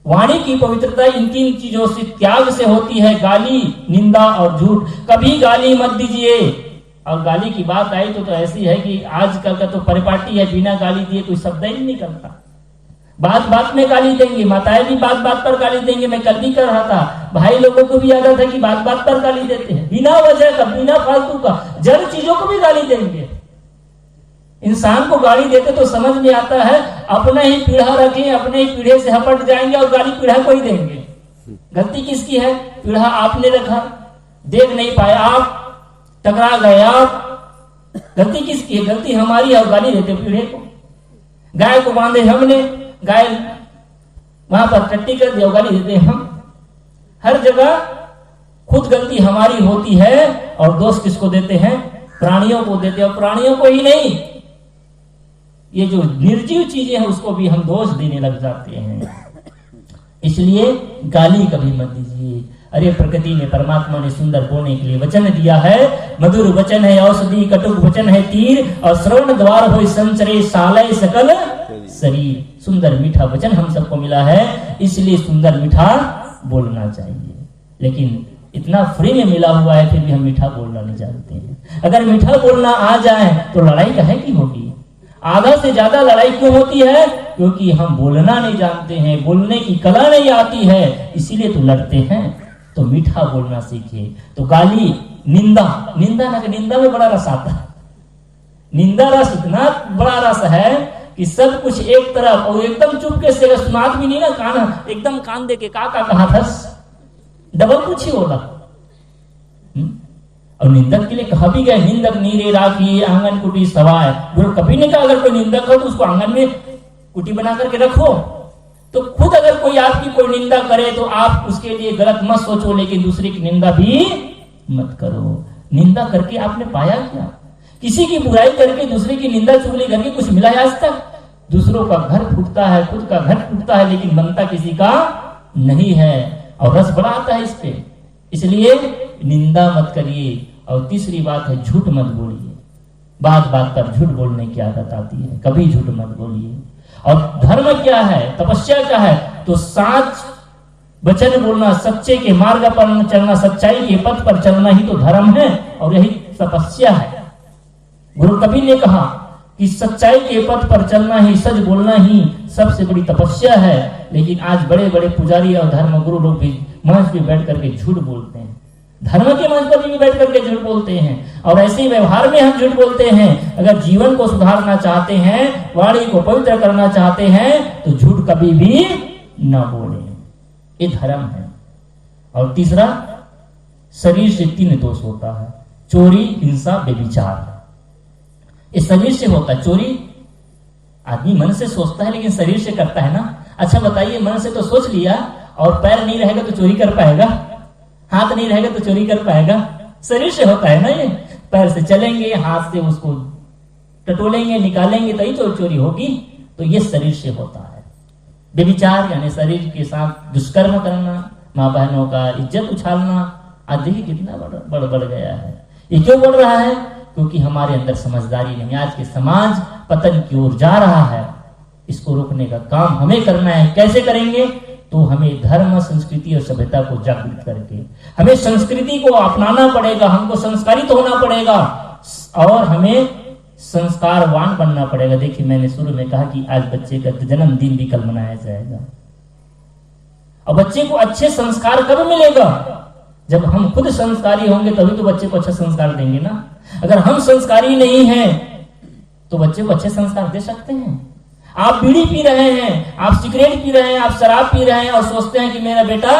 वाणी की पवित्रता इन 3 चीजों से त्याग से होती है, गाली निंदा और झूठ। कभी गाली मत दीजिए। और गाली की बात आई तो ऐसी है कि आजकल का तो परिपाटी है, बिना गाली दिए कोई शब्द ही नहीं करता। बात बात में गाली देंगे, माताएं भी बात बात पर गाली देंगे। मैं कल भी कर रहा था, भाई लोगों को भी आदत है कि बात बात पर गाली देते हैं, बिना वजह का, बिना फालतू का, जड़ चीजों को भी गाली देंगे। इंसान को गाली देते तो समझ में आता है अपना ही पीढ़ा रखें, अपने ही पीढ़े से हपट जाएंगे और गाली पीढ़ा को ही देंगे। गलती किसकी है? पीढ़ा आपने रखा, देख नहीं पाए आप, टकरा गए आप। गलती किसकी है? गलती हमारी है और गाली देते पीढ़े को। गाय को बांधे हमने, गाय वहां पर टट्टी कर दिया, गाली देते हम। हर जगह खुद गलती हमारी होती है और दोष किसको देते हैं? प्राणियों को देते हैं। और प्राणियों को ही नहीं, ये जो निर्जीव चीजें हैं उसको भी हम दोष देने लग जाते हैं। इसलिए गाली कभी मत दीजिए। अरे प्रकृति ने, परमात्मा ने सुंदर बोलने के लिए वचन दिया है। मधुर वचन है औषधि, कटुक वचन है तीर, और श्रवण द्वार हो संचरे सालय सकल शरीर। सुंदर मीठा वचन हम सबको मिला है, इसलिए सुंदर मीठा बोलना चाहिए। लेकिन इतना फ्री में मिला हुआ है फिर भी हम मीठा बोलना नहीं जानते हैं। अगर मीठा बोलना आ जाए तो लड़ाई काहे की होगी? आधा से ज्यादा लड़ाई क्यों होती है? क्योंकि हम बोलना नहीं जानते हैं, बोलने की कला नहीं आती है, इसीलिए तो लड़ते हैं। तो मीठा बोलना सीखिए। तो गाली, निंदा, निंदा में बड़ा रस आता है। निंदा रस इतना बड़ा रस है कि सब कुछ एक तरफ, और एकदम चुपके से सुनात भी नहीं ना, कान एकदम कान दे के काका कहा था, डबल कुछ ही होगा। और निंदक के लिए कहा भी गया, निंदक नीरे राखी आंगन कुटी सवाय। गुरु कबीर ने कहा अगर कोई निंदक हो तो उसको आंगन में कुटी बना करके रखो। तो खुद अगर कोई आपकी कोई निंदा करे तो आप उसके लिए गलत मत सोचो, लेकिन दूसरे की निंदा भी मत करो। निंदा करके आपने पाया क्या? किसी की बुराई करके दूसरे की निंदा चुगली करके कुछ मिला है आज तक? दूसरों का घर फूटता है, खुद का घर फूटता है, लेकिन बनता किसी का नहीं है। और रस बड़ा आता है इस पे। इसलिए निंदा मत करिए। और तीसरी बात है झूठ मत बोलिए। बात बात पर झूठ बोलने की आदत आती है, कभी झूठ मत बोलिए। और धर्म क्या है, तपस्या क्या है? तो साच वचन बोलना, सच्चे के मार्ग पर चलना, सच्चाई के पथ पर चलना ही तो धर्म है और यही तपस्या है। गुरु कबीर ने कहा कि सच्चाई के पथ पर चलना ही, सच बोलना ही सबसे बड़ी तपस्या है। लेकिन आज बड़े बड़े पुजारी और धर्म गुरु लोग भी मंच पे बैठ करके झूठ बोलते हैं, धर्म के मंच पर भी बैठ करके झूठ बोलते हैं। और ऐसे ही व्यवहार में हम झूठ बोलते हैं। अगर जीवन को सुधारना चाहते हैं, वाणी को पवित्र करना चाहते हैं, तो झूठ कभी भी न बोले, ये धर्म है। और तीसरा, शरीर से 3 दोष होता है, चोरी, हिंसा, व्यभिचार। ये शरीर से होता है। चोरी आदमी मन से सोचता है लेकिन शरीर से करता है ना। अच्छा बताइए, मन से तो सोच लिया और पैर नहीं रहेगा तो चोरी कर पाएगा? हाथ नहीं रहेगा तो चोरी कर पाएगा? शरीर से होता है ना ये। पैर से चलेंगे, हाथ से उसको टटोलेंगे, निकालेंगे तो ही तो चोरी होगी। तो ये शरीर से होता है। व्यभिचार यानी शरीर के साथ दुष्कर्म करना, माँ बहनों का इज्जत उछालना, आज देखिए कितना बढ़ गया है। ये क्यों बढ़ रहा है? क्योंकि हमारे अंदर समझदारी नहीं। आज के समाज पतन की ओर जा रहा है। इसको रोकने का काम हमें करना है। कैसे करेंगे? तो हमें धर्म, संस्कृति और सभ्यता को जागृत करके हमें संस्कृति को अपनाना पड़ेगा, हमको संस्कारित होना पड़ेगा और हमें संस्कारवान बनना पड़ेगा। देखिए मैंने शुरू में कहा कि आज बच्चे का जन्मदिन भी कल मनाया जाएगा। और बच्चे को अच्छे संस्कार कब मिलेगा? जब हम खुद संस्कारी होंगे तभी तो बच्चे को अच्छा संस्कार देंगे ना। अगर हम संस्कारी नहीं हैं तो बच्चे को अच्छे संस्कार दे सकते हैं? आप बीड़ी पी रहे हैं, आप सिगरेट पी रहे हैं, आप शराब पी रहे हैं और सोचते हैं कि मेरा बेटा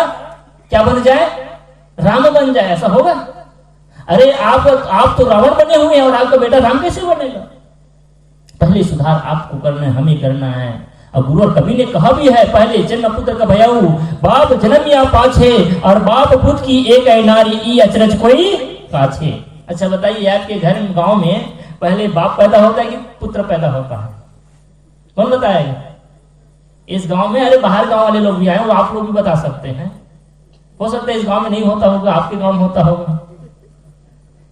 क्या बन जाए? राम बन जाए। ऐसा होगा? अरे आप तो रावण बने हुए हैं और आपका बेटा राम कैसे बनेगा? पहले सुधार आपको करना है, हमें करना है। अब गुरु कवि ने कहा भी है, पहले जन्म पुत्र का भयाऊ, बाप जन्म या पाछे, और बाप पुत्र की एक है नारी, ई अचरज कोई काछे। अच्छा बताइए, आपके घर गांव में पहले बाप पैदा होता है कि पुत्र पैदा होता है? कौन बताएगा? इस गांव में, अरे बाहर गांव वाले लोग भी आए, वो आप लोग भी बता सकते हैं। हो सकता है इस गांव में नहीं होता होगा, आपके गांव में होता होगा।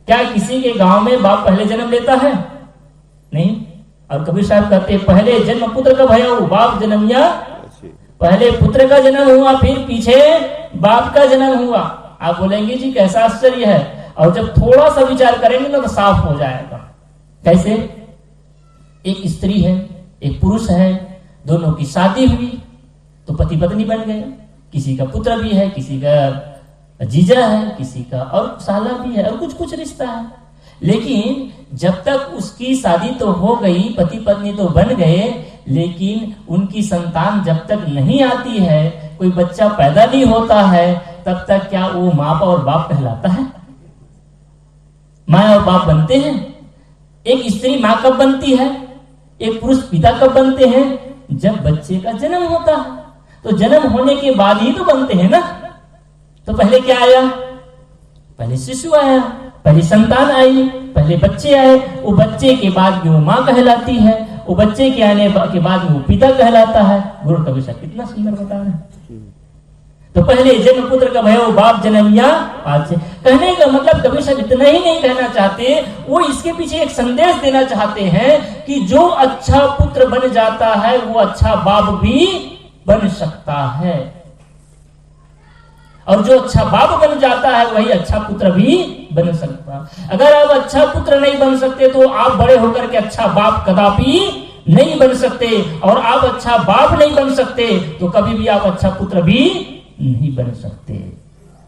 क्या किसी के गांव में बाप पहले जन्म लेता है? नहीं। और कबीर साहब कहते हैं, पहले जन्म पुत्र का भयाऊ, बाप जन्म या, पहले पुत्र का जन्म हुआ, फिर पीछे बाप का जन्म हुआ। आप बोलेंगे जी कैसा आश्चर्य है। और जब थोड़ा सा विचार करेंगे ना तो साफ हो जाएगा। कैसे? एक स्त्री है, एक पुरुष है, दोनों की शादी हुई तो पति पत्नी बन गए। किसी का पुत्र भी है, किसी का जीजा है, किसी का और साला भी है, और कुछ कुछ रिश्ता है। लेकिन जब तक उसकी शादी तो हो गई, पति पत्नी तो बन गए, लेकिन उनकी संतान जब तक नहीं आती है, कोई बच्चा पैदा नहीं होता है, तब तक क्या वो माँ और बाप कहलाता है? माँ और बाप बनते हैं? एक स्त्री माँ कब बनती है? एक पुरुष पिता कब बनते हैं? जब बच्चे का जन्म होता है। तो जन्म होने के बाद ही तो बनते हैं ना। तो पहले क्या आया? पहले शिशु आया, पहले संतान आई, पहले बच्चे आए। वो बच्चे के बाद में वो माँ कहलाती है, वो बच्चे के आने के बाद में वो पिता कहलाता है। गुरु कबीर साहब कितना सुंदर बता रहे हैं। तो पहले जन्म पुत्र का भयो, बाप जन्म या पाछे। कहने का मतलब कबीर साहब इतना ही नहीं कहना चाहते, वो इसके पीछे एक संदेश देना चाहते हैं कि जो अच्छा पुत्र बन जाता है वो अच्छा बाप भी बन सकता है, और जो अच्छा बाप बन जाता है वही अच्छा पुत्र भी बन सकता है। अगर आप अच्छा पुत्र नहीं बन सकते तो आप बड़े होकर के अच्छा बाप कदापि नहीं बन सकते, और आप अच्छा बाप नहीं बन सकते तो कभी भी आप अच्छा पुत्र भी नहीं बन सकते।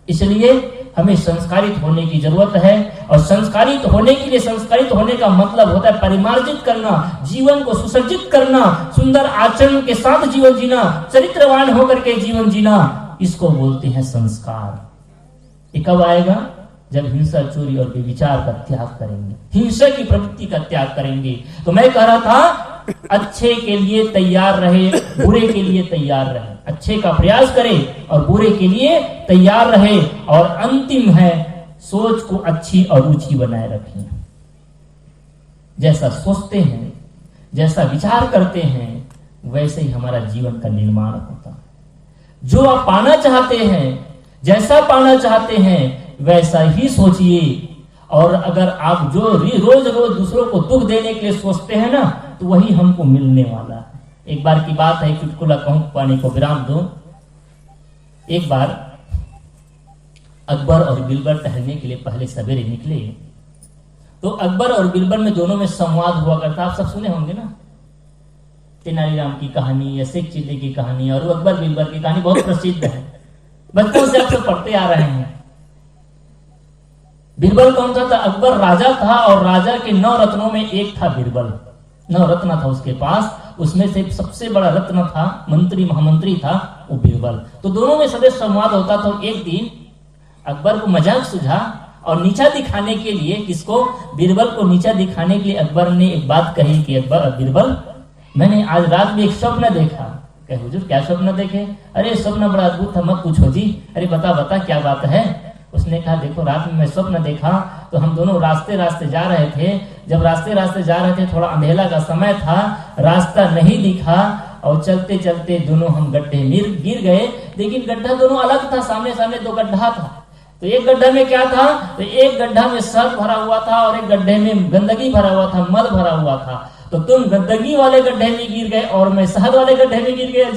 इसलिए हमें संस्कारित होने की जरूरत है, और संस्कारित होने के लिए, संस्कारित होने का मतलब होता है परिमार्जित करना, जीवन को सुसज्जित करना, सुंदर आचरण के साथ जीवन जीना, चरित्रवान होकर के जीवन जीना, इसको बोलते हैं संस्कार। ये कब आएगा? जब हिंसा, चोरी और व्यभिचार का त्याग करेंगे, हिंसा की प्रवृत्ति का त्याग करेंगे। तो मैं कह रहा था, अच्छे के लिए तैयार रहे, बुरे के लिए तैयार रहे। अच्छे का प्रयास करें और बुरे के लिए तैयार रहे। और अंतिम है, सोच को अच्छी और ऊंची बनाए रखें। जैसा सोचते हैं, जैसा विचार करते हैं, वैसे ही हमारा जीवन का निर्माण होता है। जो आप पाना चाहते हैं, जैसा पाना चाहते हैं, वैसा ही सोचिए। और अगर आप जो रोज रोज दूसरों को दुख देने के लिए सोचते हैं ना, तो वही हमको मिलने वाला है। एक बार की बात है, चुटकुला कहूं, पानी को विराम दूं। एक बार अकबर और बीरबल टहलने के लिए पहले सवेरे निकले। तो अकबर और बीरबल में दोनों में संवाद हुआ करता। आप सब सुने होंगे ना, तेनालीराम की कहानी या शेख चिल्ली की कहानी, और अकबर बीरबल की कहानी बहुत प्रसिद्ध है, बचपन से आप सब पढ़ते आ रहे हैं। बीरबल कौन सा था? अकबर राजा था, और राजा के 9 रत्नों में एक था बीरबल। 9 रत्न था उसके पास, उसमें से सबसे बड़ा रत्न था, मंत्री महामंत्री था, वो बीरबल। तो दोनों में सदैव संवाद होता था। एक दिन अकबर को मजाक सूझा, और नीचा दिखाने के लिए, किसको? बीरबल को नीचा दिखाने के लिए अकबर ने एक बात कही कि अकबर, बीरबल, मैंने आज रात में एक स्वप्न देखा। कहे हुजूर क्या स्वप्न देखे? अरे स्वप्न बड़ा अद्भुत था, मत पूछो जी। अरे बता बता क्या बात है? उसने कहा देखो रात में मैं स्वप्न देखा, तो हम दोनों रास्ते रास्ते जा रहे थे। जब रास्ते रास्ते जा रहे थे, थोड़ा अंधेला का समय था, रास्ता नहीं दिखा और चलते चलते दोनों हम गड्ढे में गिर गए। लेकिन गड्ढा दोनों अलग था, सामने सामने दो गड्ढा था। तो एक गड्ढा में क्या था, तो एक गड्ढा में सर्प भरा हुआ था और एक गड्ढे में गंदगी भरा हुआ था, मल भरा हुआ था। तो तुम गंदगी वाले गड्ढे में गिर गए और मैं शहद वाले गड्ढे में गिर गया।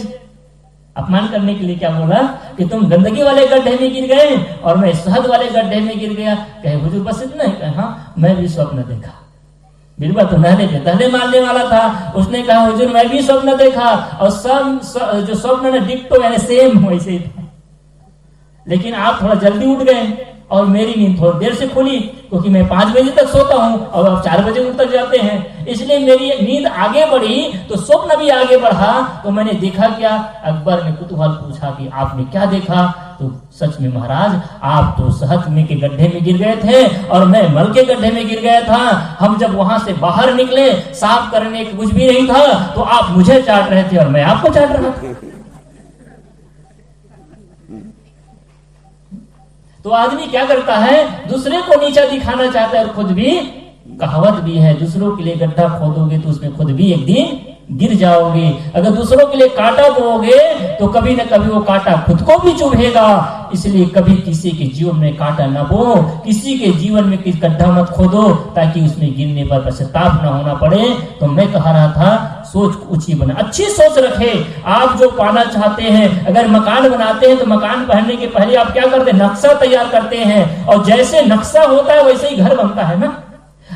अपमान करने के लिए क्या बोला कि तुम गंदगी वाले गड्ढे में गिर गए और मैं शहद वाले गड्ढे में गिर गया। कहे हुजूर बस इतना ही? कहे हाँ, मैं भी स्वप्न देखा। बीरबल तो नहले पे दहले मारने वाला था। उसने कहा हुजूर मैं भी स्वप्न देखा, और सब जो स्वप्न ने डिक्टो यानी सेम वैसे ही था, लेकिन आप थोड़ा जल्दी उठ गए और मेरी नींद थोड़ी देर से खुली, क्योंकि मैं 5 बजे तक सोता हूं और आप 4 बजे उठ तक जाते हैं, इसलिए मेरी नींद आगे बढ़ी तो स्वप्न भी आगे बढ़ा। तो मैंने देखा क्या? अकबर ने कुतूहल पूछा कि आपने क्या देखा? तो सच में महाराज, आप तो शहद में के गड्ढे में गिर गए थे और मैं मल के गड्ढे में गिर गया था। हम जब वहां से बाहर निकले, साफ करने के कुछ भी नहीं था, तो आप मुझे चाट रहे थे और मैं आपको चाट रहा था। तो आदमी क्या करता है, दूसरे को नीचा दिखाना चाहता है और खुद भी, कहावत भी है, दूसरों के लिए गड्ढा खोदोगे तो उसमें खुद भी एक दिन गिर जाओगे। अगर दूसरों के लिए कांटा बोओगे तो कभी न कभी वो कांटा खुद को भी चुभेगा। इसलिए कभी किसी के जीवन में कांटा न बो, किसी के जीवन में किसी गड्ढा मत खोदो, ताकि उसमें गिरने पर पश्चाताप न होना पड़े। तो मैं कह रहा था, सोच ऊंची बना, अच्छी सोच रखे। आप जो पाना चाहते हैं, अगर मकान बनाते हैं तो मकान पहनने के पहले आप क्या करते हैं? नक्शा तैयार करते हैं, और जैसे नक्शा होता है वैसे ही घर बनता है ना।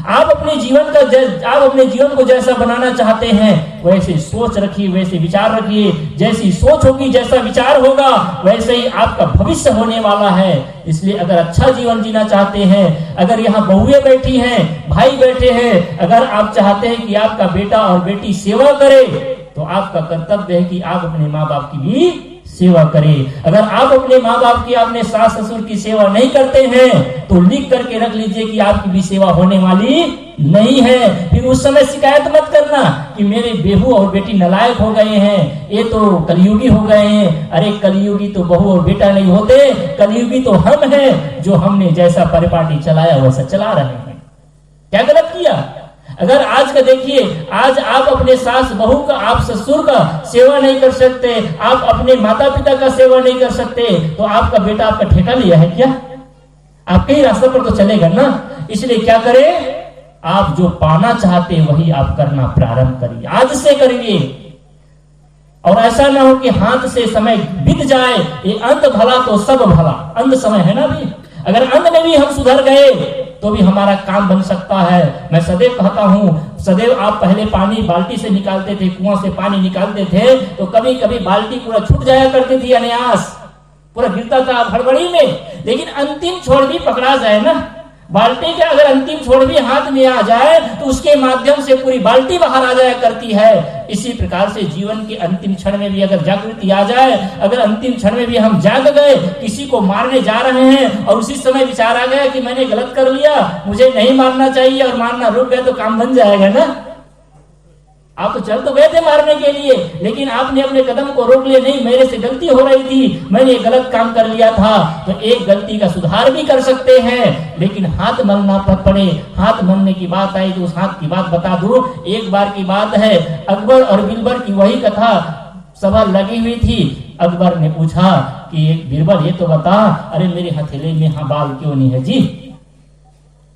आप अपने जीवन को जैसा बनाना चाहते हैं वैसे सोच रखिए, वैसे विचार रखिए। जैसी सोच होगी, जैसा विचार होगा, वैसे ही आपका भविष्य होने वाला है। इसलिए अगर अच्छा जीवन जीना चाहते हैं, अगर यहाँ बहुएं बैठी हैं, भाई बैठे हैं, अगर आप चाहते हैं कि आपका बेटा और बेटी सेवा करे, तो आपका कर्तव्य है कि आप अपने माँ बाप की भी सेवा करें। अगर आप अपने माँ बाप की, अपने सास ससुर की सेवा नहीं करते हैं, तो लिख करके रख लीजिए कि आपकी भी सेवा होने वाली नहीं है। फिर उस समय शिकायत मत करना कि मेरे बेहू और बेटी नालायक हो गए हैं, ये तो कलयुगी हो गए हैं। अरे कलयुगी तो बहू और बेटा नहीं होते, कलयुगी तो हम हैं, जो हमने जैसा परिपाटी चलाया वैसा चला रहे हैं। क्या गलत किया? अगर आज का देखिए, आज आप अपने सास बहू का, आप ससुर का सेवा नहीं कर सकते, आप अपने माता पिता का सेवा नहीं कर सकते, तो आपका बेटा आपका ठेका लिया है क्या? आपके ही रास्ते पर तो चलेगा ना। इसलिए क्या करें, आप जो पाना चाहते हैं वही आप करना प्रारंभ करिए, आज से करिए। और ऐसा ना हो कि हाथ से समय बीत जाए। ये अंत भला तो सब भला, अंत समय है ना भी। अगर अंत में भी हम सुधर गए तो भी हमारा काम बन सकता है। मैं सदैव कहता हूँ, सदैव आप पहले पानी बाल्टी से निकालते थे, कुआं से पानी निकालते थे, तो कभी कभी बाल्टी पूरा छूट जाया करती थी, अनायास पूरा गिरता था हड़बड़ी में। लेकिन अंतिम छोर भी पकड़ा जाए ना, बाल्टी के अगर अंतिम छोर भी हाथ में आ जाए तो उसके माध्यम से पूरी बाल्टी बाहर आ जाया करती है। इसी प्रकार से जीवन के अंतिम क्षण में भी अगर जागृति आ जाए, अगर अंतिम क्षण में भी हम जाग गए, किसी को मारने जा रहे हैं और उसी समय विचार आ गया कि मैंने गलत कर लिया, मुझे नहीं मारना चाहिए, और मारना रुक गया, तो काम बन जाएगा ना। आप तो चल तो गए थे मारने के लिए, लेकिन आपने अपने कदम को रोक लिया, नहीं मेरे से गलती हो रही थी, मैंने गलत काम कर लिया था। तो एक गलती का सुधार भी कर सकते हैं, लेकिन हाथ मलना पड़े। हाथ मलने की बात आई तो उस हाथ की बात बता दूं। एक बार की बात है, अकबर और बीरबल की वही कथा, सभा लगी हुई थी। अकबर ने पूछा कि बीरबल ये तो बता, अरे मेरे हथेली में यहाँ बाल क्यों नहीं है जी?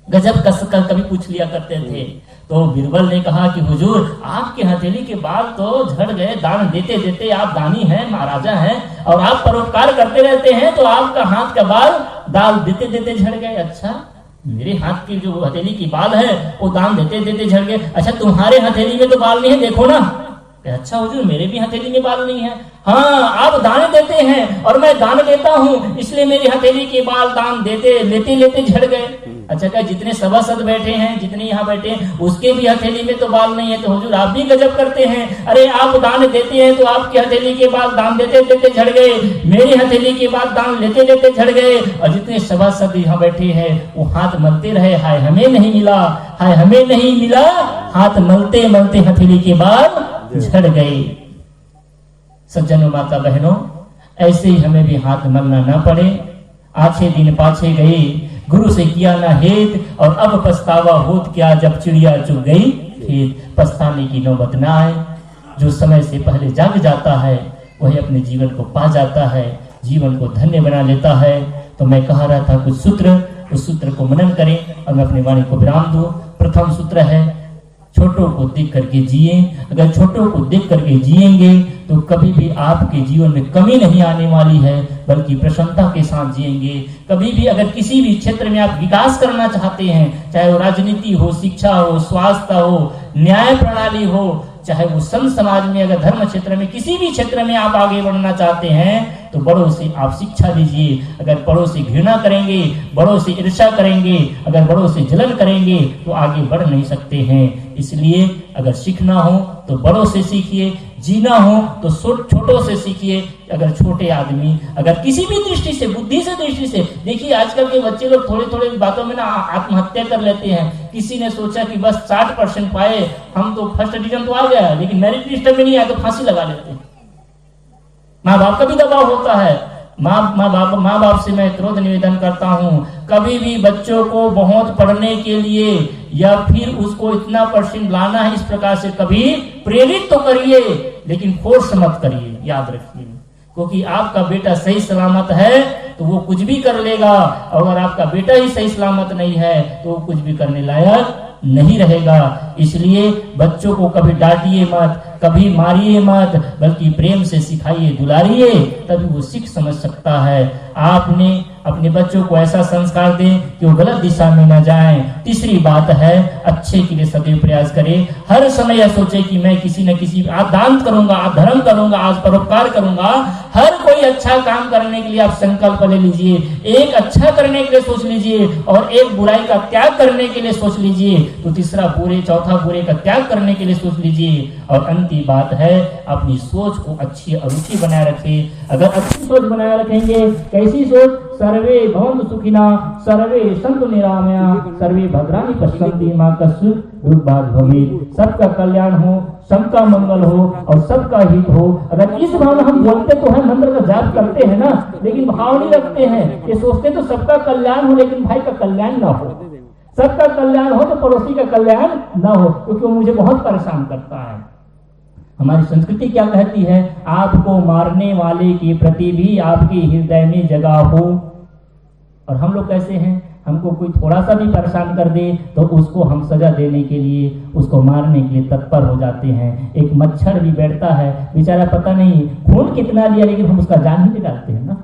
गजब कस कर कभी पूछ लिया करते थे। तो बीरबल ने कहा कि हुजूर आपके हथेली के बाल तो झड़ गए, दान देते देते, आप दानी हैं, महाराजा हैं, और आप परोपकार करते रहते हैं, तो आपका हाथ का बाल दाल देते देते झड़ गए। अच्छा, मेरे हाथ की जो हथेली की बाल है वो दान देते देते झड़ गए। अच्छा, तुम्हारे हथेली में तो बाल नहीं है, देखो ना। अच्छा हुजूर मेरे भी हथेली में बाल नहीं है। हाँ, आप दान देते हैं और मैं दान देता हूँ, इसलिए मेरी हथेली के बाल दान देते लेते लेते झड़ गए। अच्छा, क्या जितने सभासद बैठे हैं, जितने यहाँ बैठे हैं, उसके भी हथेली में तो बाल नहीं है, तो हुजूर आप भी गजब करते हैं। अरे आप दान देते हैं तो आपकी हथेली के बाल दान देते देते झड़ गए, मेरी हथेली के बाल दान लेते लेते झड़ गए, और जितने सभासद यहाँ बैठे हैं वो हाथ मलते रहे, हाय हमें नहीं मिला, हाय हमें नहीं मिला। हाथ मलते मलते हथेली के बाल झड़ गए। सज्जनों, माता बहनों, ऐसे ही हमें भी हाथ मलना ना पड़े। आछे दिन पाछे गए, गुरु से किया ना हेत, और अब पछतावा होत क्या जब चिड़िया चुग गई खेत। पछताने की नौबत ना आए। जो समय से पहले जाग जाता है वही अपने जीवन को पा जाता है, जीवन को धन्य बना लेता है। तो मैं कह रहा था कुछ सूत्र, उस सूत्र को मनन करें और मैं अपनी वाणी को विराम दूं। प्रथम सूत्र है, छोटों को देख करके जिए। अगर छोटों को देख करके जिएंगे तो कभी भी आपके जीवन में कमी नहीं आने वाली है, बल्कि प्रसन्नता के साथ जिएंगे। कभी भी अगर किसी भी क्षेत्र में आप विकास करना चाहते हैं, चाहे वो राजनीति हो, शिक्षा हो, स्वास्थ्य हो, न्याय प्रणाली हो, चाहे वो संत समाज में, अगर धर्म क्षेत्र में, किसी भी क्षेत्र में आप आगे बढ़ना चाहते हैं तो बड़ों से आप शिक्षा लीजिए। अगर बड़ों से घृणा करेंगे, बड़ों से ईर्ष्या करेंगे, अगर बड़ों से जलन करेंगे तो आगे बढ़ नहीं सकते हैं। इसलिए अगर सीखना हो तो बड़ों से सीखिए, जीना हो तो छोटों से सीखिए। अगर छोटे आदमी अगर किसी भी दृष्टि से, बुद्धि से दृष्टि से, देखिए आजकल के बच्चे लोग थोड़े थोड़े बातों में ना आत्महत्या कर लेते हैं। किसी ने सोचा कि बस 60% पाए, हम तो फर्स्ट डिवीजन तो आ गया लेकिन मेरिट लिस्ट में नहीं आया, तो फांसी लगा लेते हैं। माँ बाप का भी दबाव होता है। माँ बाप से मैं क्रोध निवेदन करता हूँ, कभी भी बच्चों को बहुत पढ़ने के लिए या फिर उसको इतना % लाना है इस प्रकार से कभी प्रेरित तो करिए, लेकिन फोर्स मत करिए, याद रखिए। क्योंकि आपका बेटा सही सलामत है तो वो कुछ भी कर लेगा, और अगर आपका बेटा ही सही सलामत नहीं है तो वो कुछ भी करने लायक नहीं रहेगा। इसलिए बच्चों को कभी डांटिए मत, कभी मारिए मत, बल्कि प्रेम से सिखाइए, दुलारिए, तभी वो सीख समझ सकता है। आपने अपने बच्चों को ऐसा संस्कार दें कि वो गलत दिशा में न जाएं। तीसरी बात है, अच्छे के लिए सदैव प्रयास करें। हर समय यह सोचे कि मैं किसी न किसी आज दान करूंगा, आज धर्म करूंगा, आज परोपकार करूंगा। हर कोई अच्छा काम करने के लिए आप संकल्प ले लीजिए। एक अच्छा करने के लिए सोच लीजिए और एक बुराई का त्याग करने के लिए सोच लीजिए, तो तीसरा बुरे, चौथा बुरे का त्याग करने के लिए सोच लीजिए। और अंतिम बात है, अपनी सोच को अच्छी अरुचि बनाए रखें। अगर अच्छी सोच बनाए रखेंगे, कैसी सोच? सर्वे भवन्तु सुखिना, सर्वे सन्तु निरामया, सर्वे भद्राणि पश्यन्ति मा कश्चित् दुर्भाग् भवेत्। सबका कल्याण हो, सबका मंगल हो और सबका हित हो। अगर इस भाव हम बोलते तो है, मंत्र का जाप करते हैं ना, लेकिन भाव नहीं रखते हैं। ये सोचते तो सबका कल्याण हो, लेकिन भाई का कल्याण ना हो। सबका कल्याण हो तो पड़ोसी का कल्याण ना हो, क्योंकि वो मुझे बहुत परेशान करता है। हमारी संस्कृति क्या कहती है? आपको मारने वाले के प्रति भी आपके हृदय में जगह हो। और हम लोग कैसे हैं? हमको कोई थोड़ा सा भी परेशान कर दे तो उसको हम सजा देने के लिए, उसको मारने के लिए तत्पर हो जाते हैं। एक मच्छर भी बैठता है, बेचारा पता नहीं खून कितना लिया, लेकिन हम उसका जान ही निकालते हैं ना।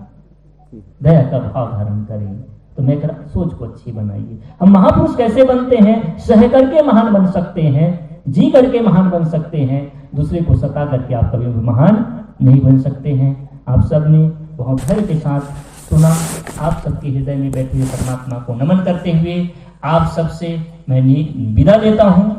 दया का भाव धारण करें। तो मैं कह रहा, सोच को अच्छी बनाइए। हम महापुरुष कैसे बनते हैं? सह करके महान बन सकते हैं, जी करके महान बन सकते हैं। दूसरे को सता करके आप कभी भी महान नहीं बन सकते हैं। आप सब ने बहुत धैर्य के साथ सुना। आप सबके हृदय में बैठे हुए परमात्मा को नमन करते हुए आप सबसे मैं विदा लेता हूँ।